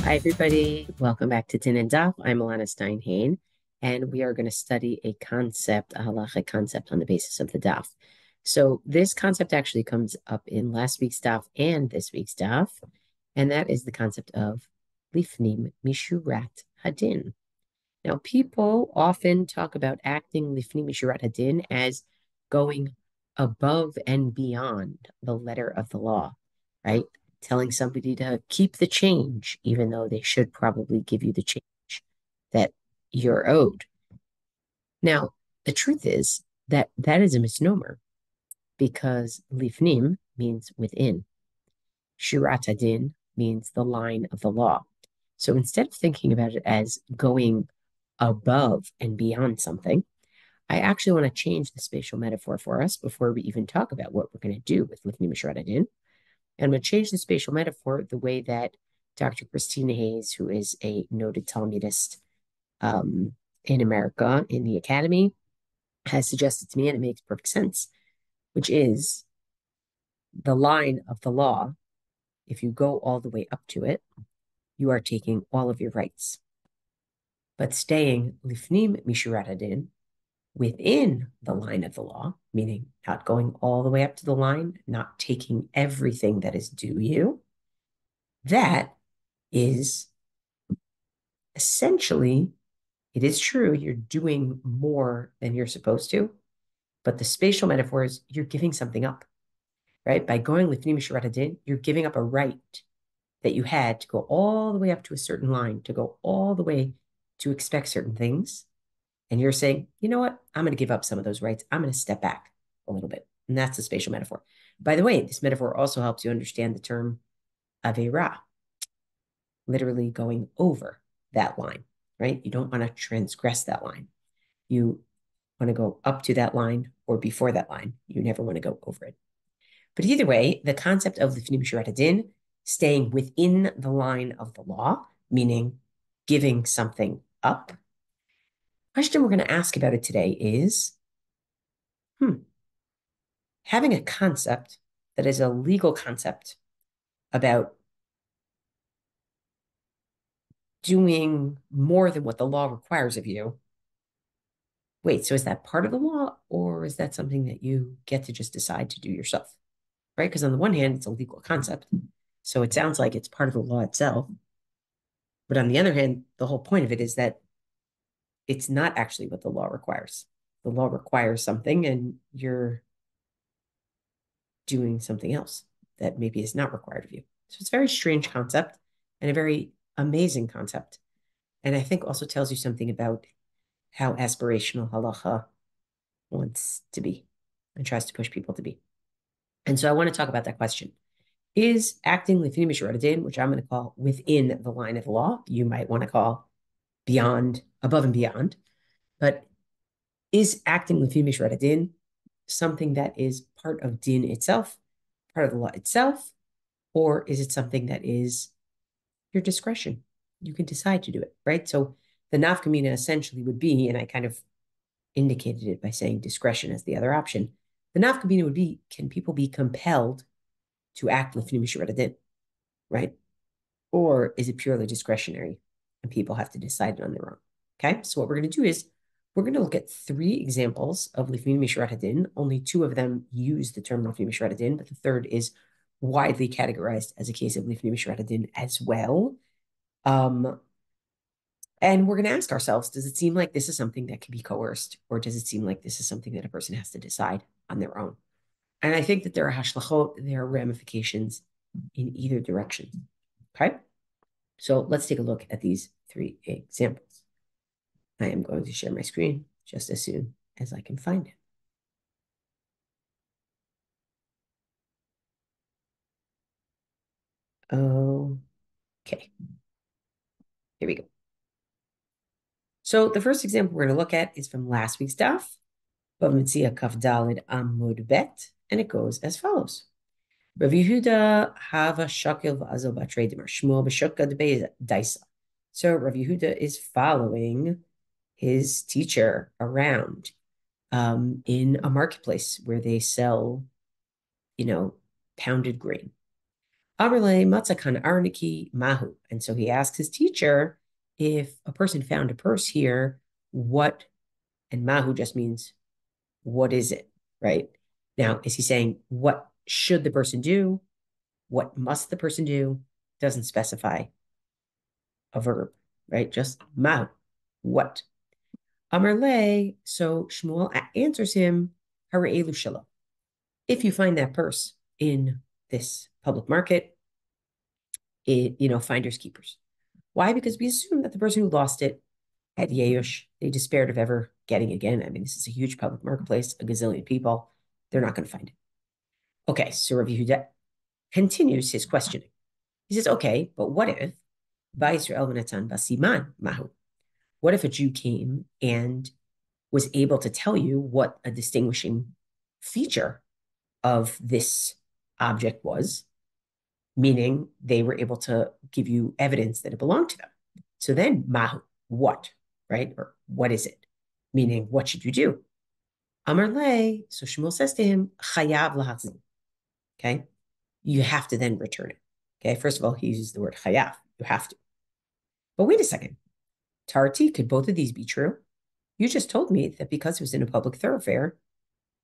Hi, everybody. Welcome back to dinanddaf. I'm Elana Stein, Hain, and we are going to study a concept, a halakhic concept on the basis of the daf. So this concept actually comes up in last week's daf and this week's daf, and that is the concept of Lifnim Mishurat Hadin. Now, people often talk about acting Lifnim Mishurat Hadin as going above and beyond the letter of the law, right? Telling somebody to keep the change, even though they should probably give you the change that you're owed. Now, the truth is that that is a misnomer because lifnim means within. Shurat Hadin means the line of the law. So instead of thinking about it as going above and beyond something, I actually want to change the spatial metaphor for us before we even talk about what we're going to do with Lifnim Mishurat Hadin. And I'm going to change the spatial metaphor the way that Dr. Christina Hayes, who is a noted Talmudist in America in the academy, has suggested to me, and it makes perfect sense, which is the line of the law. If you go all the way up to it, you are taking all of your rights. But staying Lifnim Mishurat Hadin, within the line of the law, meaning not going all the way up to the line, not taking everything that is due you, that is essentially, it is true, you're doing more than you're supposed to, but the spatial metaphor is you're giving something up, right? By going Lifnim Mishurat Hadin, you're giving up a right that you had to go all the way up to a certain line, to go all the way to expect certain things. And you're saying, you know what? I'm going to give up some of those rights. I'm going to step back a little bit. And that's the spatial metaphor. By the way, this metaphor also helps you understand the term avera, literally going over that line, right? You don't want to transgress that line. You want to go up to that line or before that line. You never want to go over it. But either way, the concept of Lifnim Mishurat Hadin, staying within the line of the law, meaning giving something up. Question we're going to ask about it today is, having a concept that is a legal concept about doing more than what the law requires of you. Wait, so is that part of the law, or is that something that you get to just decide to do yourself? Right? Because on the one hand, it's a legal concept. So it sounds like it's part of the law itself. But on the other hand, the whole point of it is that it's not actually what the law requires. The law requires something, and you're doing something else that maybe is not required of you. So it's a very strange concept and a very amazing concept. And I think also tells you something about how aspirational halakha wants to be and tries to push people to be. And so I want to talk about that question. Is acting Lifnim Mishurat Hadin, which I'm going to call within the line of the law, you might want to call beyond, above and beyond, but is acting Lifnim Mishurat Hadin something that is part of din itself, part of the law itself, or is it something that is your discretion? You can decide to do it, right? So the nafkamina essentially would be, and I kind of indicated it by saying discretion as the other option. The nafkamina would be, can people be compelled to act Lifnim Mishurat Hadin, right? Or is it purely discretionary and people have to decide it on their own? Okay, so what we're going to do is we're going to look at 3 examples of Lifnim Mishurat Hadin. Only 2 of them use the term Lifnim Mishurat Hadin, but the third is widely categorized as a case of Lifnim Mishurat Hadin as well. And we're going to ask ourselves, does it seem like this is something that can be coerced, or does it seem like this is something that a person has to decide on their own? And I think that there are halachot, there are ramifications in either direction. Okay? So let's take a look at these 3 examples. I am going to share my screen just as soon as I can find it. Okay. Here we go. So the first example we're going to look at is from last week's daf, Bava Metzia Kaf Dalid Amud Bet, and it goes as follows. Rav Yehuda hava shakil v'azo b'atrei demar shmuel b'shukka daisa. So Rav Yehuda is following his teacher around in a marketplace where they sell, pounded grain. Amrle matzakan arniki mahu. And so he asks his teacher, if a person found a purse here, what, and mahu just means, what is it, right? Now, is he saying, what should the person do? What must the person do? Doesn't specify a verb, right? Just mahu, what? Amrle, so Shmuel answers him, Hare'elu shalom. If you find that purse in this public market, finders keepers. Why? Because we assume that the person who lost it had Yeush. They despaired of ever getting it again. I mean, this is a huge public marketplace, a gazillion people. They're not going to find it. Okay, so Rav Yehuda continues his questioning. He says, okay, but what if Ba'Yisrael v'natan basiman mahu? What if a Jew came and was able to tell you what a distinguishing feature of this object was, meaning they were able to give you evidence that it belonged to them. So then, mahu, what, right? Or what is it? Meaning, what should you do? Amar le, so Shmuel says to him, chayav lahachzin. Okay? You have to then return it. Okay? First of all, he uses the word chayav. You have to. But wait a second. Tarti, could both of these be true? You just told me that because it was in a public thoroughfare,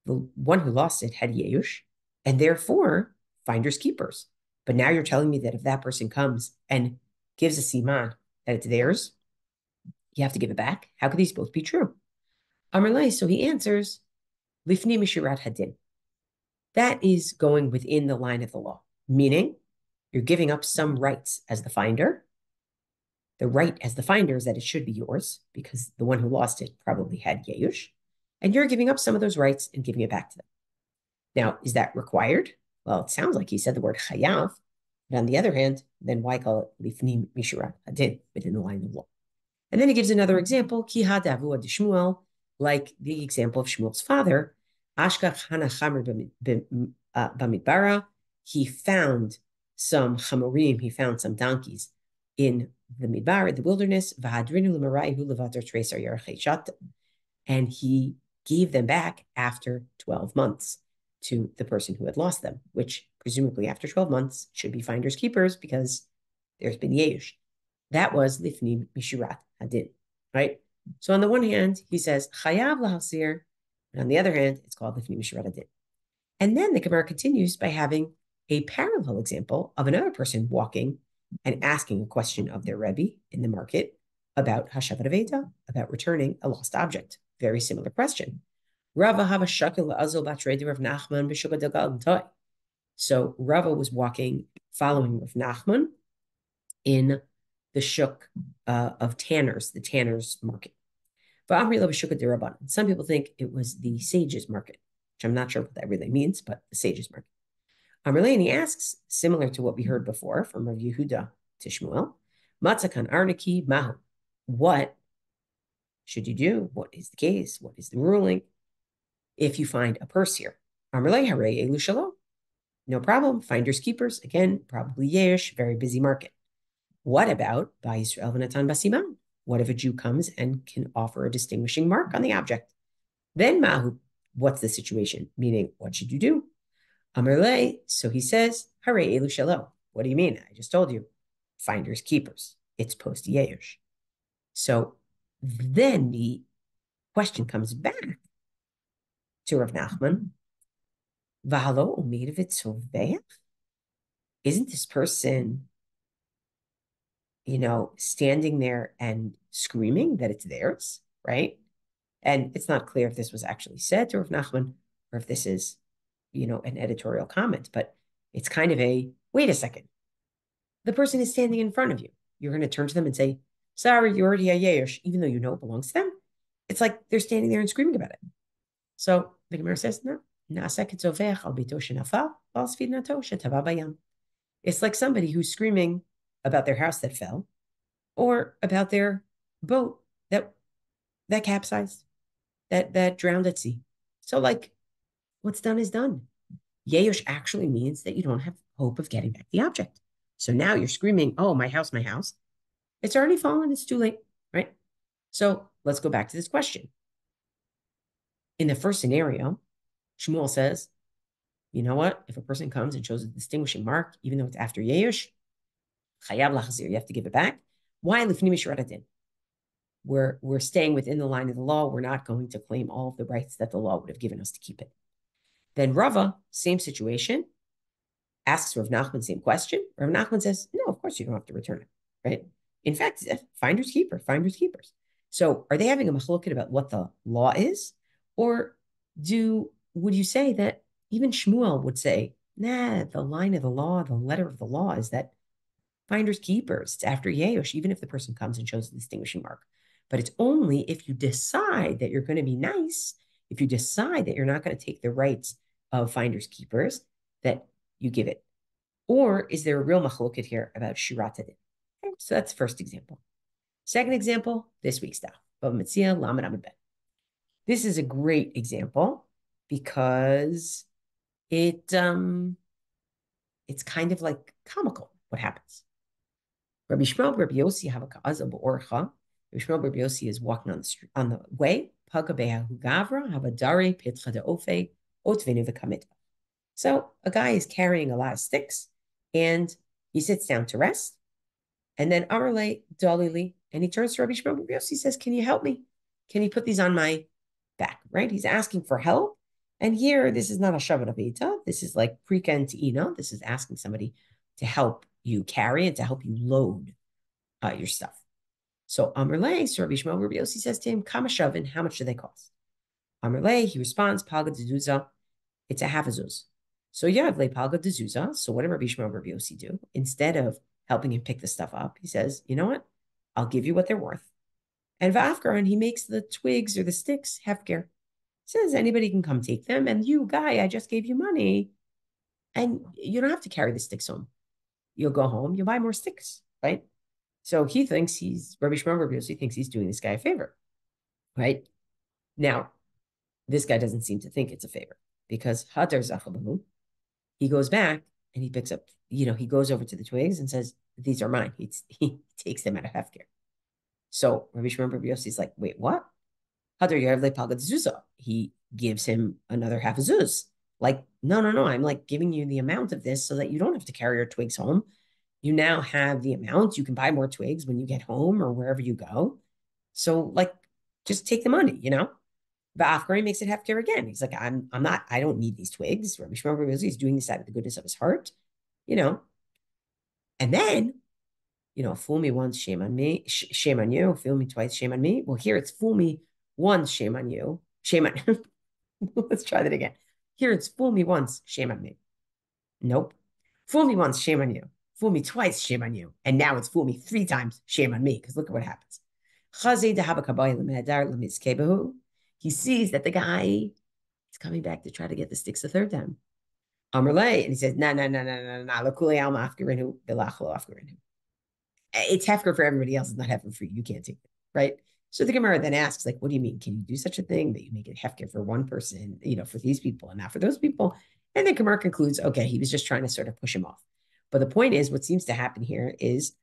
the one who lost it had yeush, and therefore finders keepers. But now you're telling me that if that person comes and gives a siman that it's theirs, you have to give it back. How could these both be true? Amar, so he answers, Lifnim Mishurat Hadin. That is going within the line of the law, meaning you're giving up some rights as the finder. The right as the finder is that it should be yours because the one who lost it probably had yeush, and you're giving up some of those rights and giving it back to them. Now, is that required? Well, it sounds like he said the word chayav, but on the other hand, then why call it Lifnim Mishurat Hadin within the line of law? And then he gives another example, Ki hadavu ad Shmuel, like the example of Shmuel's father, Ashkach hana chamer bamidbara. He found some chamorim, he found some donkeys in the midbar, the wilderness, v'hadrinu l'maraihu levater treisar yarchei, and he gave them back after 12 months to the person who had lost them, which presumably after 12 months should be finders keepers because there's been yeush. That was Lifnim Mishurat Hadin, right? So on the one hand, he says chayav lahasir, and on the other hand, it's called Lifnim Mishurat Hadin. And then the Gemara continues by having a parallel example of another person walking and asking a question of their Rebbe in the market about Hashavat Aveda, about returning a lost object. Very similar question. So Rava was walking, following Rav Nachman in the shuk of tanners, the tanners market. Some people think it was the sages market, which I'm not sure what that really means, but the sages market. Amarlani asks, similar to what we heard before from Rav Yehuda to Shmuel, Matzakan Arniki Mahu. What should you do? What is the case? What is the ruling? If you find a purse here, Amarle Hare Elu Shalom. No problem. Finders keepers. Again, probably yesh, very busy market. What about Ba'Yisrael v'natan basiman? What if a Jew comes and can offer a distinguishing mark on the object? Then Mahu, what's the situation? Meaning, what should you do? Amarle, so he says, Hare Elu Shalom. What do you mean? I just told you. Finders keepers. It's post yesh. So then the question comes back to Rav Nachman. V'halo umeid v'tzoveach? Isn't this person, standing there and screaming that it's theirs, right? And it's not clear if this was actually said to Rav Nachman or if this is, an editorial comment, but it's kind of wait a second. The person is standing in front of you. You're going to turn to them and say, sorry, you already a yesh, even though you know it belongs to them. It's like they're standing there and screaming about it. So the Gemara says, no. It's like somebody who's screaming about their house that fell or about their boat that capsized, that drowned at sea. So what's done is done. Yehush actually means that you don't have hope of getting back the object. So now you're screaming, oh, my house, my house. It's already fallen. It's too late, right? So let's go back to this question. In the first scenario, Shmuel says, you know what? If a person comes and shows a distinguishing mark, even though it's after Yeush, chayav lachazir, you have to give it back. Why Lifnim Mishurat Hadin? We're staying within the line of the law. We're not going to claim all of the rights that the law would have given us to keep it. Then Rava, same situation, asks Rav Nachman, same question. Rav Nachman says, no, of course you don't have to return it, right? In fact, finders keepers. So are they having a machloked about what the law is? Or would you say that even Shmuel would say, nah, the line of the law, the letter of the law is that finders keepers, it's after Yeush, even if the person comes and shows a distinguishing mark. But it's only if you decide that you're going to be nice, if you decide that you're not going to take the rights of finders keepers, that you give it. Or is there a real machloket here about Mishurat Hadin? Okay, so that's the first example. Second example, this week's daf. Bava Metzia, Lamed Amud Bet. This is a great example because it's kind of like comical what happens. Rabbi Shmuel Rabbi Yossi have a ka'aza b'orcha. Rabbi Shmuel Rabbi Yossi is walking on the street, on the way. Paga be'ahu gavra habadare pitcha de'ofe otvenu v'kamitva. So a guy is carrying a lot of sticks, and he sits down to rest. And then Amarle Dalili, and he turns to Rabbi Shmuel Rabbi Yossi, says, "Can you help me? Can you put these on my back?" Right? He's asking for help. And here, this is not a Shabbat Avita. This is like Prika and Te'ina. This is asking somebody to help you carry and to help you load your stuff. So Amarle, so Rabbi Shmuel Rabbi Yossi says to him, Kama shavin, how much do they cost? Amarle, he responds, Palga dezuza, it's a half a zuz. So Yavle Palga dezuza. So what did Rabbi Shmuel Rabbi Yossi do? Instead of helping him pick the stuff up, he says, you know what? I'll give you what they're worth. And Va'afkaran, he makes the twigs or the sticks hefker. Says anybody can come take them. And you, guy, I just gave you money. And you don't have to carry the sticks home. You'll go home, you'll buy more sticks, right? So he thinks Rabbi Shmuel Rabbi Yossi thinks he's doing this guy a favor, right? Now, this guy doesn't seem to think it's a favor because Hadar Zachabahu, he goes back and he picks up, he goes over to the twigs and says, these are mine. He takes them out of hefker. So Rabbi Shmuel Rabbi Yossi is like, wait, what? Hadar Yarvle Palgad Zuzah. He gives him another half a zuz. Like, no, I'm like giving you the amount of this so that you don't have to carry your twigs home. You now have the amount. You can buy more twigs when you get home or wherever you go. So like, just take the money, But Afkari makes it hefker again. He's like, I don't need these twigs. Rabbi Shmuel Rabbi Yossi is doing this out of the goodness of his heart, And then, fool me once, shame on me, shame on you. Fool me twice, shame on me. Well, here it's fool me once, shame on you. Shame on Let's try that again. Here it's fool me once, shame on me. Nope. Fool me once, shame on you. Fool me twice, shame on you. And now it's fool me 3 times, shame on me. Because look at what happens. He sees that the guy is coming back to try to get the sticks a 3rd time. Amarle, and he says, no. It's hefker for everybody else. It's not hefker for you. You can't take it, right? So the Gemara then asks, like, what do you mean? Can you do such a thing that you make it hefker for one person, for these people and not for those people? And then Gemara concludes, okay, he was just trying to sort of push him off. But the point is, what seems to happen here is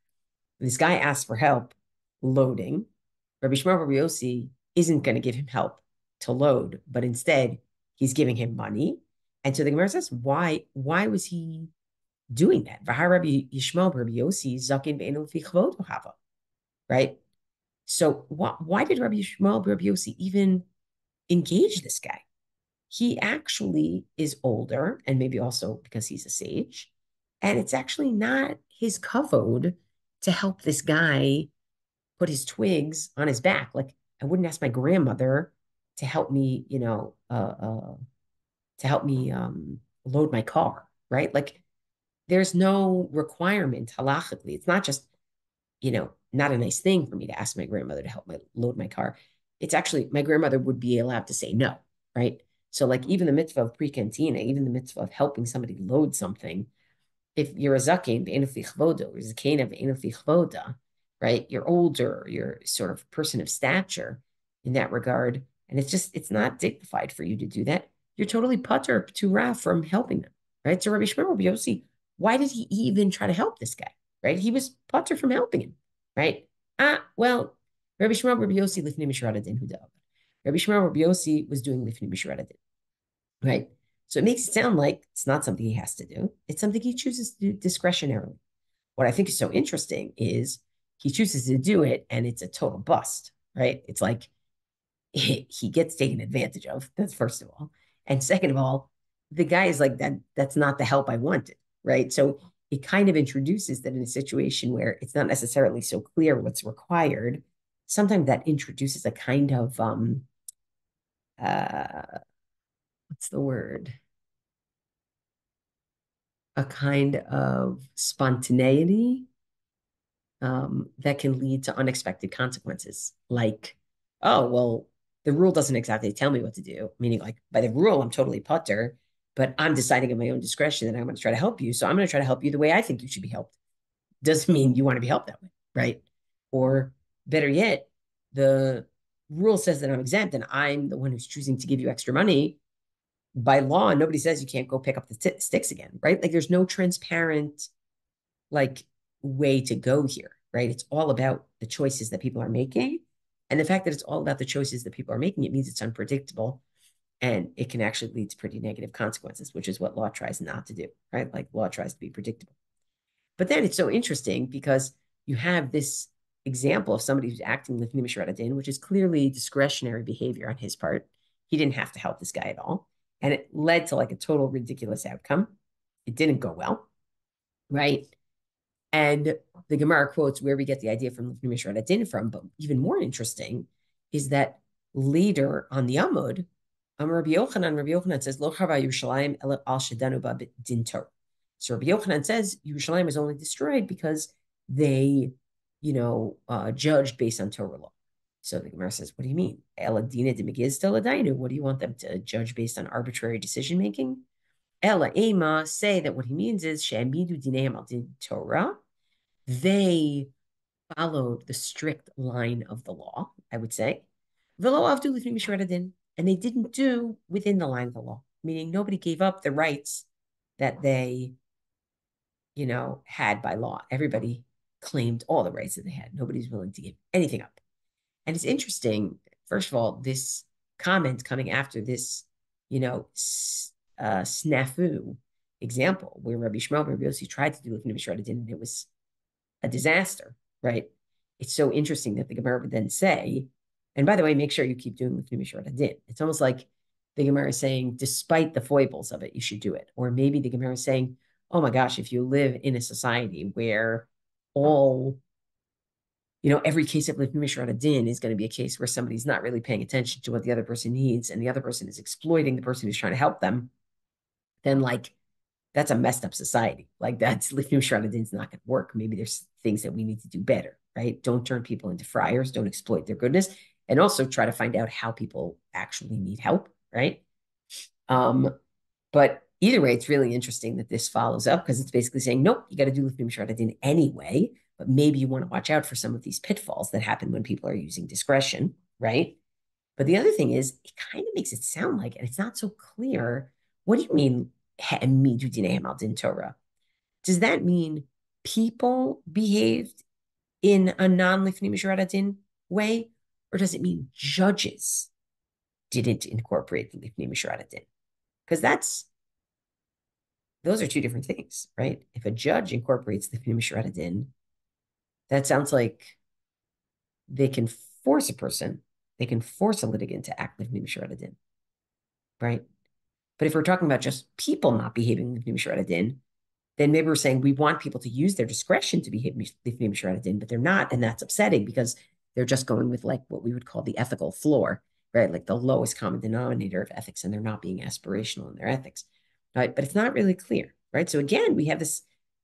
this guy asks for help loading. Rabbi Shmuel Rabbi Yossi isn't going to give him help to load, but instead he's giving him money. And so the Gemara says, why was he doing that? Right? So why did Rabbi Shmuel Rabbi Yossi even engage this guy? He actually is older, and maybe also because he's a sage, and it's actually not his kavod to help this guy put his twigs on his back. Like, I wouldn't ask my grandmother to help me, load my car, right? Like, there's no requirement halachically. It's not just, not a nice thing for me to ask my grandmother to help load my car. It's actually, my grandmother would be allowed to say no, right? So like even the mitzvah of pre-cantina, even the mitzvah of helping somebody load something, if you're a zaken, or zakena, right? You're older, you're sort of person of stature in that regard. And it's not dignified for you to do that. You're totally putter to Ra from helping them, right? So Rabbi Shmuel Rabbi Yossi, why did he even try to help this guy, right? He was putter from helping him, right? Well, Rabbi Shmuel Rabbi Yossi Lifnim Mishurat Hadin Rabbi Shmuel Rabbi Yossi was doing Lifnim Mishurat Hadin, right? So it makes it sound like it's not something he has to do. It's something he chooses to do discretionarily. What I think is so interesting is he chooses to do it and it's a total bust, right? It's like he gets taken advantage of. That's first of all. And second of all, the guy is like, that's not the help I wanted, right? So it kind of introduces that in a situation where it's not necessarily so clear what's required, sometimes that introduces a kind of what's the word? A kind of spontaneity that can lead to unexpected consequences. Like, oh, well, the rule doesn't exactly tell me what to do, meaning like by the rule, I'm totally putter, but I'm deciding in my own discretion that I'm going to try to help you. So I'm going to try to help you the way I think you should be helped. Doesn't mean you want to be helped that way, right? Or better yet, the rule says that I'm exempt and I'm the one who's choosing to give you extra money. By law, nobody says you can't go pick up the sticks again, right? Like there's no transparent like way to go here, right? It's all about the choices that people are making. And the fact that it's all about the choices that people are making, it means it's unpredictable and it can actually lead to pretty negative consequences, which is what law tries not to do, right? Like law tries to be predictable. But then it's so interesting because you have this example of somebody who's acting Lifnim Mishurat Hadin, which is clearly discretionary behavior on his part. He didn't have to help this guy at all. And it led to like a total ridiculous outcome. It didn't go well, right? And the Gemara quotes where we get the idea from Lifnim Mishurat Hadin from, but even more interesting is that later on the Amud, Rabbi Yochanan says, Lo chava Yerushalayim ela al shedanu ba din Torah. So Rabbi Yochanan says Yerushalayim is only destroyed because they, judged based on Torah law. So the Gemara says, what do you mean? Ela dina de megiz teladainu. What do you want them to judge based on arbitrary decision making? Ela ema, say that what he means is she'amidu dineim al din Torah. They followed the strict line of the law, I would say. Velo avdu lifnim mishurat hadin, and they didn't do within the line of the law, meaning nobody gave up the rights that they, had by law. Everybody claimed all the rights that they had. Nobody's willing to give anything up. And it's interesting, first of all, this comment coming after this, snafu example where Rabbi Shmuel Rabbi Yossi tried to do Lifnim Mishurat Hadin, and it was a disaster, right? It's so interesting that the Gemara would then say, and by the way, make sure you keep doing Lifnim Mishurat Hadin. It's almost like the Gemara is saying, despite the foibles of it, you should do it. Or maybe the Gemara is saying, oh my gosh, if you live in a society where every case of Lifnim Mishurat Hadin is going to be a case where somebody's not really paying attention to what the other person needs and the other person is exploiting the person who's trying to help them, then like that's a messed up society. Like that's Lifnim Mishurat Hadin is not going to work. Maybe there's things that we need to do better, right? Don't turn people into friars. Don't exploit their goodness. And also try to find out how people actually need help, right? But either way, it's really interesting that this follows up because it's basically saying, nope, you got to do Lifnim Mishurat Hadin anyway, but maybe you want to watch out for some of these pitfalls that happen when people are using discretion, right? But the other thing is, it kind of makes it sound like, and it's not so clear, what do you mean, Torah? Does that mean people behaved in a non-Lifnim Mishurat Hadin way, or does it mean judges didn't incorporate the Lifnim Mishurat Hadin? Because those are two different things, right? If a judge incorporates the Lifnim Mishurat Hadin, that sounds like they can force a person, they can force a litigant to act Lifnim Mishurat Hadin, right? But if we're talking about just people not behaving Lifnim Mishurat Hadin, then maybe we're saying we want people to use their discretion to behave Lifnim Mishurat Hadin, but they're not, and that's upsetting because they're just going with like what we would call the ethical floor, right? Like the lowest common denominator of ethics, and they're not being aspirational in their ethics, right? But it's not really clear, right? So again, we have this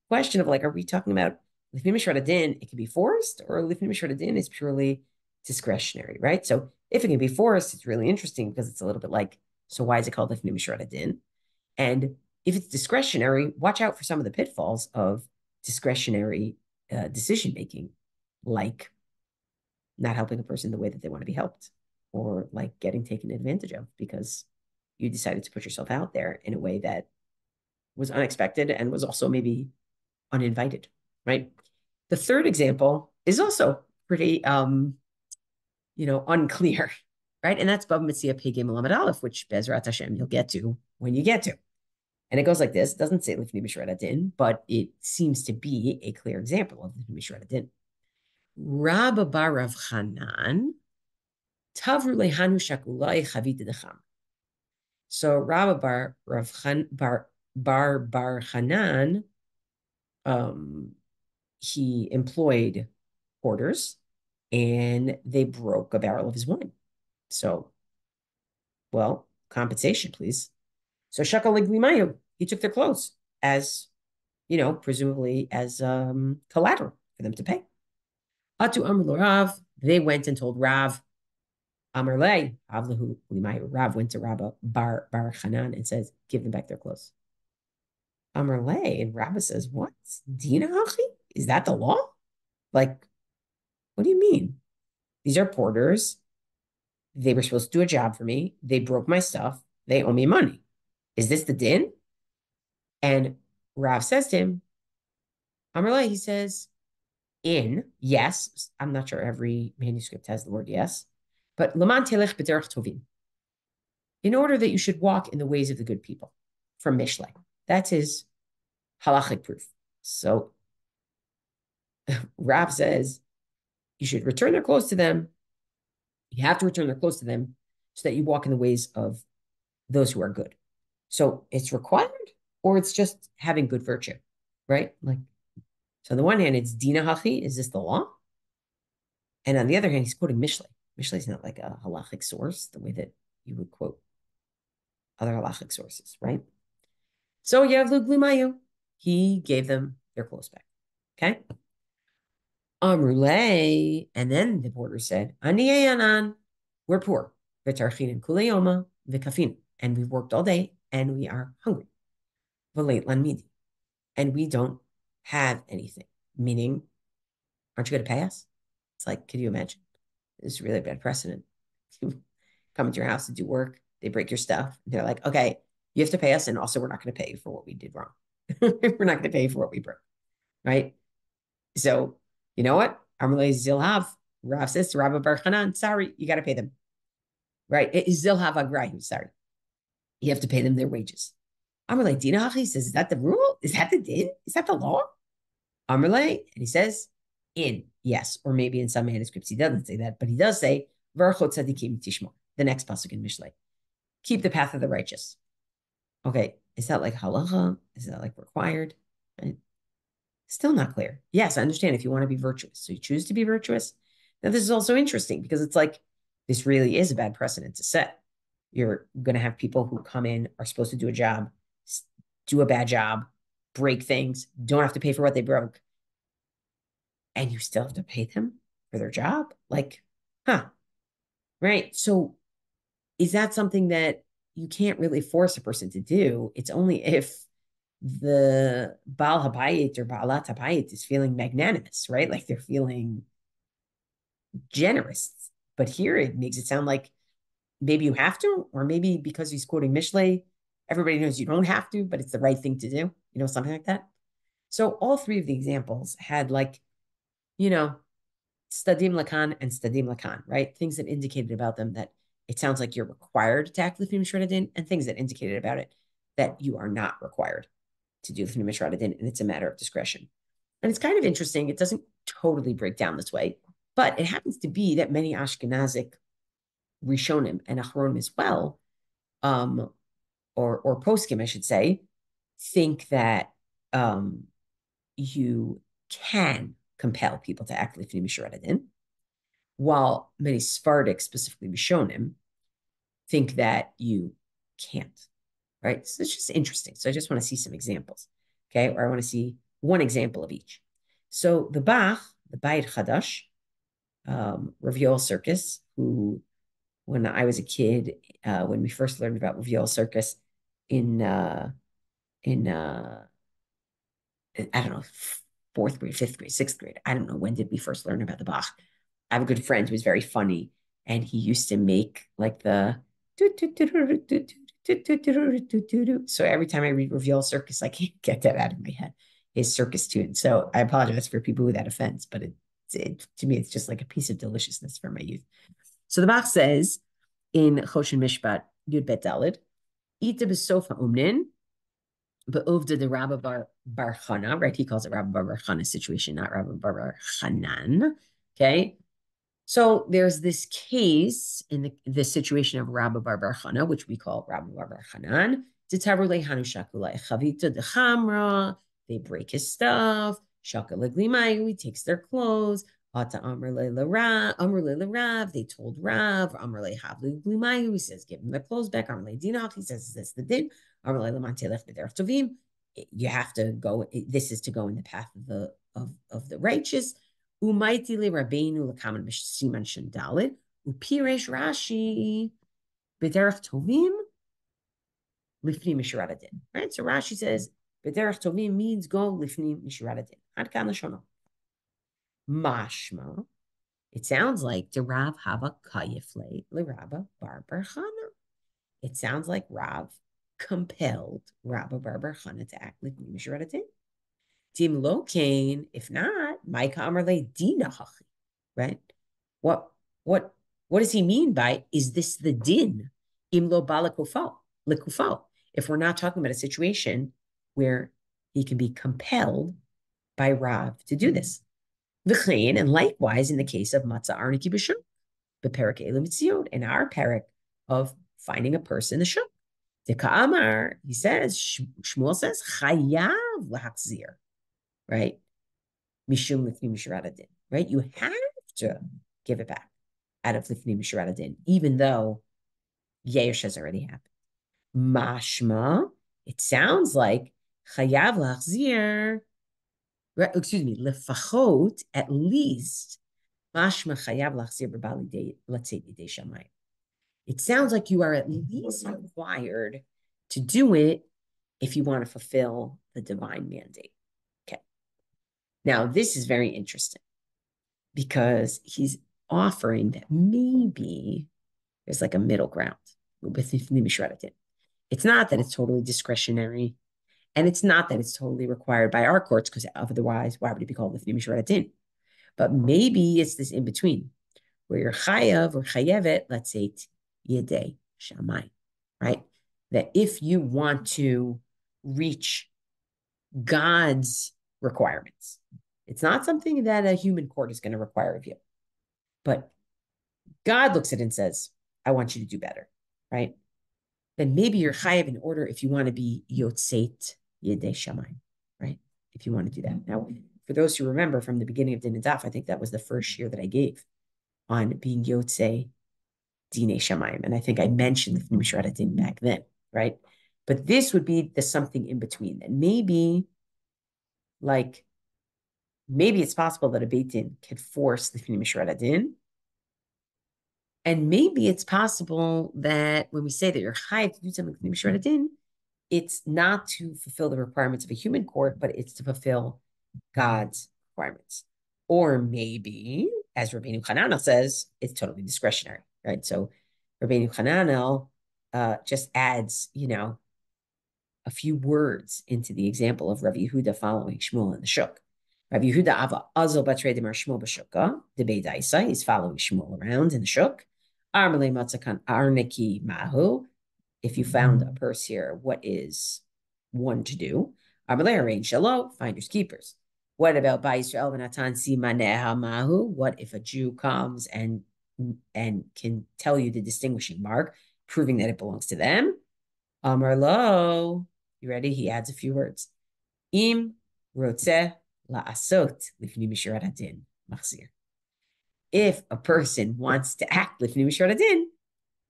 question of like, are we talking about Lifnim Mishurat Hadin? It can be forced, or Lifnim Mishurat Hadin is purely discretionary, right? So if it can be forced, it's really interesting because it's a little bit like, so why is it called Lifnim Mishurat Hadin? And if it's discretionary, watch out for some of the pitfalls of discretionary decision making, like not helping a person the way that they want to be helped, or like getting taken advantage of because you decided to put yourself out there in a way that was unexpected and was also maybe uninvited, right? The third example is also pretty, unclear, right? And that's Bava Metzia Pegei Melamed Aleph, which Bezrat Hashem you'll get to when you get to. And it goes like this. It doesn't say Lifnim Mishurat Hadin, but it seems to be a clear example of Lifnim Mishurat Hadin. Rabba bar Rav Hanan, Tavru lehanu shakulai chavita decham. So Rabba bar Rav bar Hanan, he employed porters, and they broke a barrel of his wine. So, well, compensation, please. So shakal limayu, he took their clothes as, presumably as collateral for them to pay. Atu amr Rav, they went and told Rav. Amar le, Avlahu limayu. Rav went to Rabba bar Hanan and says, give them back their clothes. Amar le, and Rabba says, what? Dina hachi? Is that the law? Like, what do you mean? These are porters. They were supposed to do a job for me. They broke my stuff. They owe me money. Is this the din? And Rav says to him, Amrullah, he says, yes. I'm not sure every manuscript has the word yes, but Laman telech b'derech tovim. In order that you should walk in the ways of the good people, from Mishlei. That's his halakhic proof. So Rav says, you should return their clothes to them. You have to return their clothes to them so that you walk in the ways of those who are good. So it's required, or it's just having good virtue, right? Like, so on the one hand, it's dina hachi, is this the law? And on the other hand, he's quoting Mishlei. Mishlei is not like a halakhic source, the way that you would quote other halakhic sources, right? So Yavlu Glimayu, he gave them their clothes back. Okay. Amrulay, and then the porter said, Aniye anan, we're poor. V'tarchin kulayoma v'kafin, and we've worked all day and we are hungry. V'leit lan midi, and we don't have anything. Meaning, aren't you going to pay us? It's like, can you imagine? This is really a bad precedent. You come into your house to do work, they break your stuff. They're like, okay, you have to pay us, and also we're not going to pay you for what we did wrong. We're not going to pay you for what we broke, right? So, you know what? Amalei Zilhav, Rav says to Rabbi Bar Hanan, sorry, you got to pay them. Right? It is Zilhav Agrahi, sorry. You have to pay them their wages. Amalei Dina Hachi says, is that the rule? Is that the din? Is that the law? Amalei, and he says, yes, or maybe in some manuscripts he doesn't say that, but he does say, Varchot Tzadikim Tishmor, the next pasuk in Mishlei. Keep the path of the righteous. Okay, is that like halakha? Is that like required? Right? Still not clear. Yes, I understand if you want to be virtuous. So you choose to be virtuous. Now, this is also interesting because it's like, this really is a bad precedent to set. You're going to have people who come in, are supposed to do a job, do a bad job, break things, don't have to pay for what they broke. And you still have to pay them for their job? Like, right? So is that something that you can't really force a person to do? It's only if the Baal Habayit or Baalat Habayit is feeling magnanimous, right? Like they're feeling generous. But here it makes it sound like maybe you have to, or maybe because he's quoting Mishlei, everybody knows you don't have to, but it's the right thing to do, something like that. So all three of the examples had like, stadim lakan and stadim lakan, right? Things that indicated about them that it sounds like you're required to act Lifnim Mishurat Hadin, and things that indicated about it that you are not required to do Lifnim Mishurat Hadin, and it's a matter of discretion. And it's kind of interesting. It doesn't totally break down this way, but it happens to be that many Ashkenazic Rishonim and Achronim as well, or poskim, I should say, think that you can compel people to act Lifnim Mishurat Hadin, while many Sephardic, specifically Rishonim, think that you can't, right? So it's just interesting. So I just want to see some examples, okay? Or I want to see one example of each. So the Bach, the Bayit Chadash, Rav Yoel Circus, who, when I was a kid, when we first learned about Rav Yoel Circus in I don't know, 4th grade, 5th grade, 6th grade. I don't know, when did we first learn about the Bach? I have a good friend who was very funny, and he used to make like the so every time I read Rav Yoel Circus, I can't get that out of my head, his circus tune. So I apologize for people who that offense, but to me, it's just like a piece of deliciousness from my youth. So the Bach says, in Choshen Mishpat Yud Bet Dalid. Ita b'sof ha'umnin, be'ovda de Rabba bar Chana, right? He calls it Rabba bar Chana situation, not Rabba bar Chanan. Okay. So there's this case in the situation of Rabba bar Chana, which we call Rabba bar Chanan. Chavita de Chamra, they break his stuff. Shaka Leglimayu, he takes their clothes. Ata Amr Le Rav, they told Rav, Amr Le Havlu Glimayu, he says, give them their clothes back. Amr Le Dinach, he says, this is the din. Amr Le Lamantelech B'derech Tovim, you have to go, this is to go in the path of the righteous. Umaiti Le Rabbeinu Lekaman Siman Shandalit, Upiresh Rashi B'derech Tovim, Lifnim Mishurat Hadin. Right? So Rashi says, B'derech Tovim means go Lifnim Mishurat Hadin. Ad kan Lashono. Mashma, it sounds like the Rav Hava Kayifle LeRabba Bar Chana. It sounds like Rav compelled Rabba Bar Chana to act like mi-shurat Hadin. Tim Lo Kain, if not, my Kamerle Dina Hachi. Right? What does he mean by is this the din? Im lo balakufal lekufal. If we're not talking about a situation where he can be compelled by Rav to do this. Hain, and likewise in the case of Matzah Arniki B'Shuk, the Perak Elimitziyot, in our Perak of finding a person in the Shuk. The Ka'amar, he says, Shmuel says, Chayav L'Hachzir, right? Mishum Lifnim Mishurat Hadin, right? You have to give it back out of Lifnim Mishurat Hadin, even though Yesh has already happened. Mashma, it sounds like Chayav L'Hachzir, excuse me, lefachot, at least, mashma chayav lachzir b'bali latzeit yidei shamayim. It sounds like you are at least required to do it if you want to fulfill the divine mandate. Okay. Now, this is very interesting because he's offering that maybe there's like a middle ground with mi-shurat. It's not that it's totally discretionary. And it's not that it's totally required by our courts, because otherwise, why would it be called Lifnim Mishurat Hadin? But maybe it's this in between, where you're chayav or chayevet, let's say, yedei shamay, right? That if you want to reach God's requirements, it's not something that a human court is going to require of you. But God looks at it and says, I want you to do better, right? Then maybe you're chayav in order if you want to be yotzeit Yedei Shamay, right? If you want to do that. Now, for those who remember from the beginning of dinanddaf, I think that was the first year that I gave on being Yotzei Dinei Shamayim. And I think I mentioned the mi-shurat Hadin back then, right? But this would be the something in between. And maybe it's possible that a Beit Din can force the mi-shurat Hadin. And maybe it's possible that when we say that you're chayav to do something with mi-shurat Hadin, it's not to fulfill the requirements of a human court, but it's to fulfill God's requirements. Or maybe, as Rabbeinu Hananel says, it's totally discretionary, right? So Rabbeinu Hananel just adds, a few words into the example of Rav Yehuda following Shmuel in the Shuk. Rav Yehuda Ava Azal Batre Demar Shmuel B'Shukka, the Beidaisa, is following Shmuel around in the Shuk. Armale Matzakan Arneki Mahu. If you found a purse here, what is one to do? Armalei Shalom, finders keepers. What about Ba Yisrael v'Natan Simaneha Mahu? What if a Jew comes and can tell you the distinguishing mark, proving that it belongs to them? Amarlo, you ready? He adds a few words. Im rotzeh la'asot lifnim mishurat hadin machzir. If a person wants to act lifnim mishurat hadin,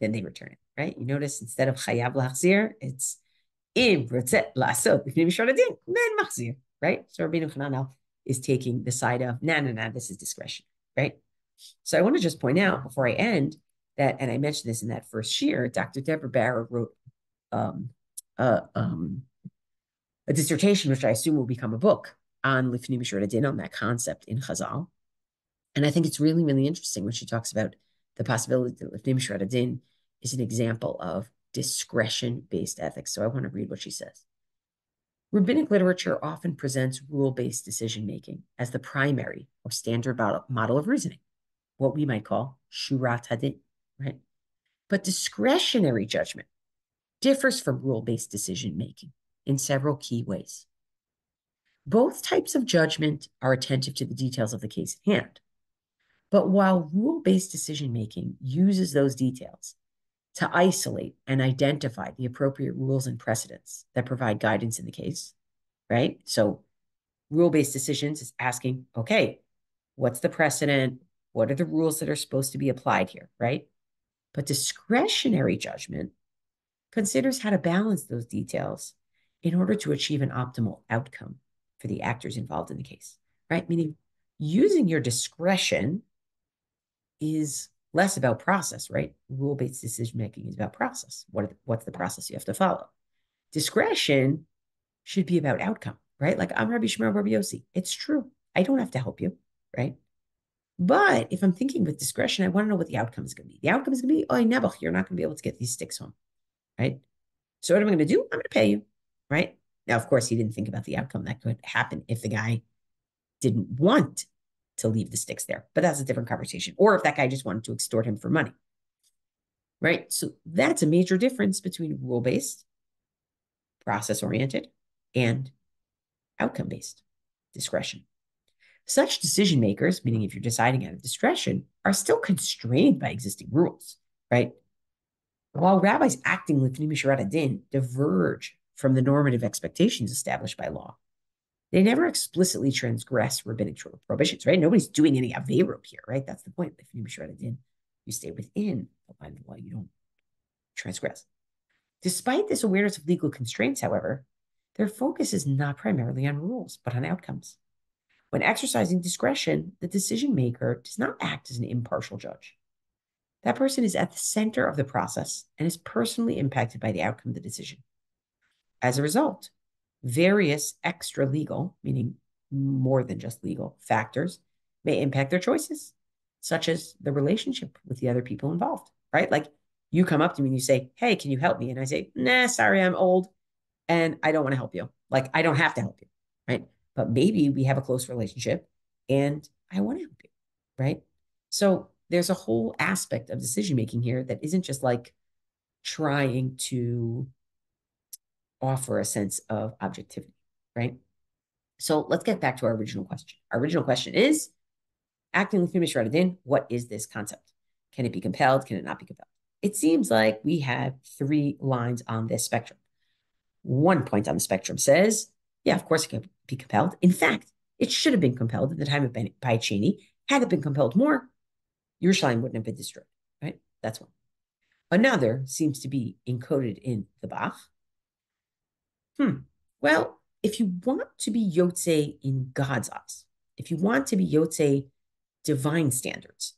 then they return it, right? You notice instead of chayav lachzir, it's im rotzeh la'asot lifnim mishurat hadin, then machzir, right? So Rabbeinu Hananel is taking the side of, nah, this is discretion, right? So I want to just point out before I end that, and I mentioned this in that first year, Dr. Deborah Barrow wrote a dissertation, which I assume will become a book, on Lifnim Mishurat Hadin, on that concept in Chazal. And I think it's really, really interesting when she talks about the possibility that Lifnim Mishurat Hadin is an example of discretion-based ethics. So I want to read what she says. Rabbinic literature often presents rule-based decision-making as the primary or standard model of reasoning, what we might call shurat hadin, right? But discretionary judgment differs from rule-based decision-making in several key ways. Both types of judgment are attentive to the details of the case at hand. But while rule-based decision-making uses those details to isolate and identify the appropriate rules and precedents that provide guidance in the case, right? So rule-based decisions is asking, okay, what's the precedent? What are the rules that are supposed to be applied here, right? But discretionary judgment considers how to balance those details in order to achieve an optimal outcome for the actors involved in the case, right? Meaning using your discretion is less about process, right? Rule-based decision-making is about process. What's the process you have to follow? Discretion should be about outcome, right? Like I'm Rabbi Shmuel Rabbi Yossi. It's true. I don't have to help you, right? But if I'm thinking with discretion, I want to know what the outcome is going to be. The outcome is going to be, oh, Nebuch, you're not going to be able to get these sticks home, right? So what am I going to do? I'm going to pay you, right? Now, of course, he didn't think about the outcome that could happen if the guy didn't want to leave the sticks there, but that's a different conversation. Or if that guy just wanted to extort him for money, right? So that's a major difference between rule-based, process-oriented, and outcome-based discretion. Such decision makers, meaning if you're deciding out of discretion, are still constrained by existing rules, right? While rabbis acting Lifnim Mishurat Hadin diverge from the normative expectations established by law, they never explicitly transgress rabbinic prohibitions, right? Nobody's doing any aveirot here, right? That's the point. Lifnim Mishurat Hadin, you stay within the line of the law, you don't transgress. Despite this awareness of legal constraints, however, their focus is not primarily on rules, but on outcomes. When exercising discretion, the decision maker does not act as an impartial judge. That person is at the center of the process and is personally impacted by the outcome of the decision. As a result, various extra legal, meaning more than just legal, factors may impact their choices, such as the relationship with the other people involved, right? Like you come up to me and you say, hey, can you help me? And I say, nah, sorry, I'm old and I don't want to help you. Like I don't have to help you, right? But maybe we have a close relationship and I want to help you, right? So there's a whole aspect of decision-making here that isn't just like trying to offer a sense of objectivity, right? So let's get back to our original question. Our original question is, acting Lifnim Mishurat Hadin, what is this concept? Can it be compelled? Can it not be compelled? It seems like we have 3 lines on this spectrum. One point on the spectrum says, yeah, of course it can be compelled. In fact, it should have been compelled at the time of Baichini. Had it been compelled more, Yerushalayim wouldn't have been destroyed, right? That's one. Another seems to be encoded in the Bach. Well, if you want to be Yotze in God's eyes, if you want to be Yotze divine standards,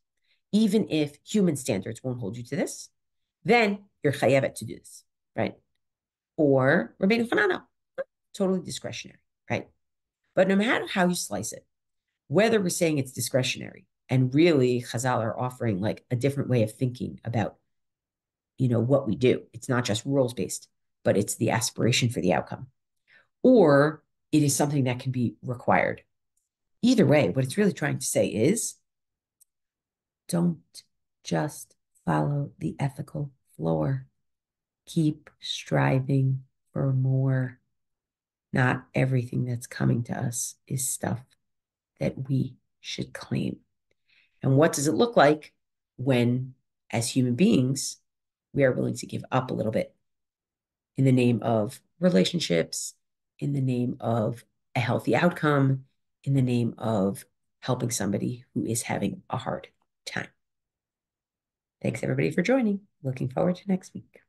even if human standards won't hold you to this, then you're chayevet to do this, right? Or Rabbeinu Hananel, totally discretionary, right? But no matter how you slice it, whether we're saying it's discretionary and really Chazal are offering like a different way of thinking about, what we do. It's not just rules based, but it's the aspiration for the outcome. Or it is something that can be required. Either way, what it's really trying to say is, don't just follow the ethical floor. Keep striving for more. Not everything that's coming to us is stuff that we should claim. And what does it look like when, as human beings, we are willing to give up a little bit in the name of relationships, in the name of a healthy outcome, in the name of helping somebody who is having a hard time? Thanks, everybody, for joining. Looking forward to next week.